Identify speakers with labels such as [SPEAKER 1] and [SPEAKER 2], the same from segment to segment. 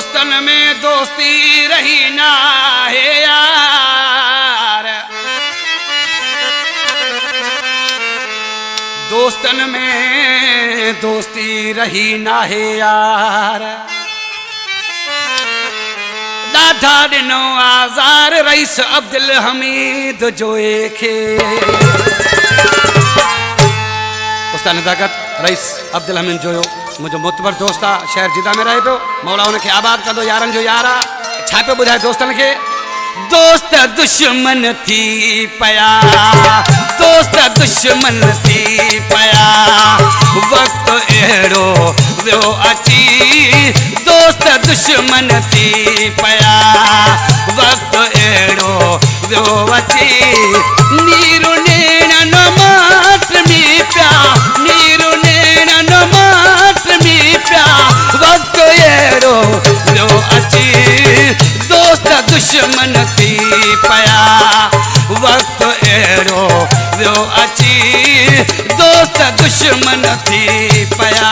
[SPEAKER 1] दोस्तन में दोस्ती रही ना है यार, दोस्तन में दोस्ती रही ना है यार। दादा दिनो आजार रईस अब्दुल हमीद जोए खे, उस्ताद नज़ाकत रईस अब्दुल हमीद जोयो मुझो मुतबर दोस्त आहे, शहर जिदा में रहे पियो। मौला उनके आबाद कंदो, यारन जो यार आहे। छा पियो ॿुधाए दोस्तन खे? दोस्त दुश्मन थी पया, दोस्त दुश्मन थी पया, वक्त अहिड़ो वियो अची, दोस्त दुश्मन थी पया, वक्त अहिड़ो वियो अची। नीरू नेणन माट में पिया, नीरू नेणन माट में पिया, वक्त अहिड़ो वियो अची, दोस्त दुश्मन थी पया, वक्त अहिड़ो वियो अची, दोस्त दुश्मन थी पया।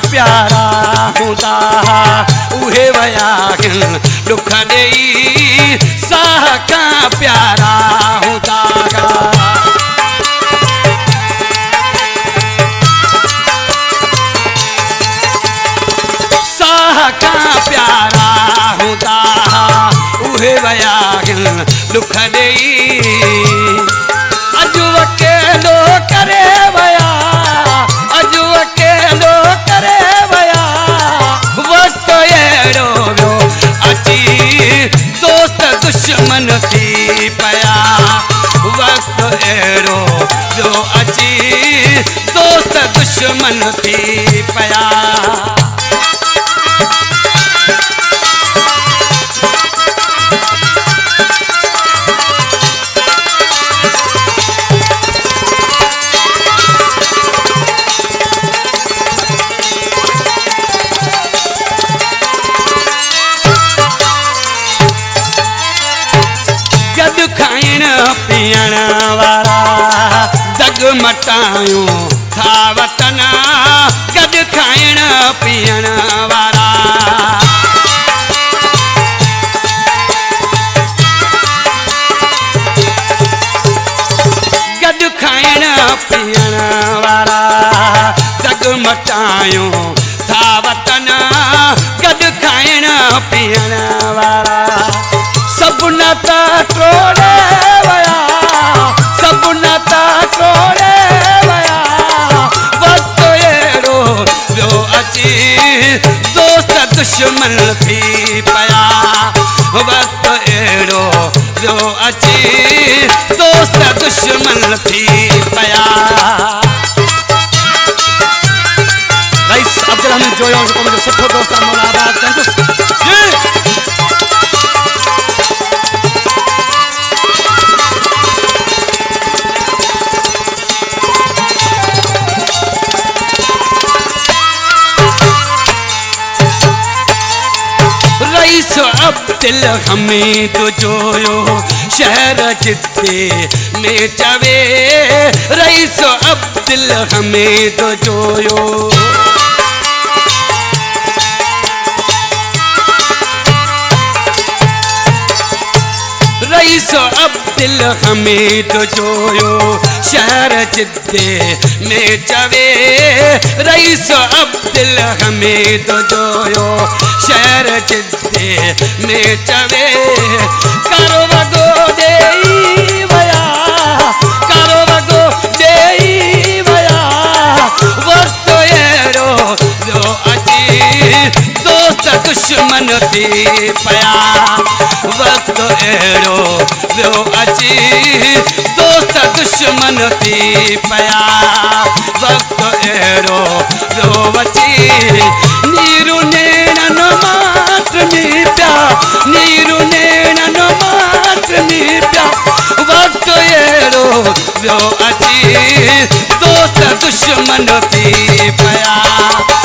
[SPEAKER 1] प्यारा हूंदा उहे वया दुख ॾेई, साह खां प्यारा हूंदा, साह खां प्यारा हूंदा उहे वया दुख ॾेई। अॼु अकेलो करे वया, अॼु अकेलो करे वया, वक्त अहिड़ो वियो अची, दोस्त दुश्मन थी पया, वक्त अहिड़ो वियो अची, दोस्त दुश्मन थी पया। पीअण वारा दग मटायूं था वतन, गॾु खाइण पीअण वारा, गॾु खाइण पीअण वारा, दग मटायूं था वतन, गॾु खाइण पीअण वारा। सभु नाता टोड़े वया, सभु नाता टोड़े वया, वक्त अहिड़ो वियो अची, दोस्त दुश्मन थी पया, वक्त अहिड़ो वियो अची, दोस्त दुश्मन थी पया। रईस अब्दुल हमीद जोयो जेको मुंहिंजो सुठो दोस्त आहे, मौला आबाद कंदुसि। रईस अब्दुल हमीद जोयो शहर जिते में चवे, रईस अब्दुल हमीद जोयो, रईस अब्दुल हमीद जोयो शहर जिते में चवे, रईस अब्दुल हमीद जोयो शहर जिते में चवे। करो वगो देई वया, करो वगो देई वया, वक्त अहिड़ो वियो अची, दोस्त दुश्मन थी पया, वक्त अहिड़ो वियो अची, दोस्त दुश्मन थी पया, वक्त अहिड़ो वियो अची। नीरू नेणन माट में पिया, नीरू नेणन माट में पिया, वक्त अहिड़ो पियो अची दोस्त दुश्मन थी पया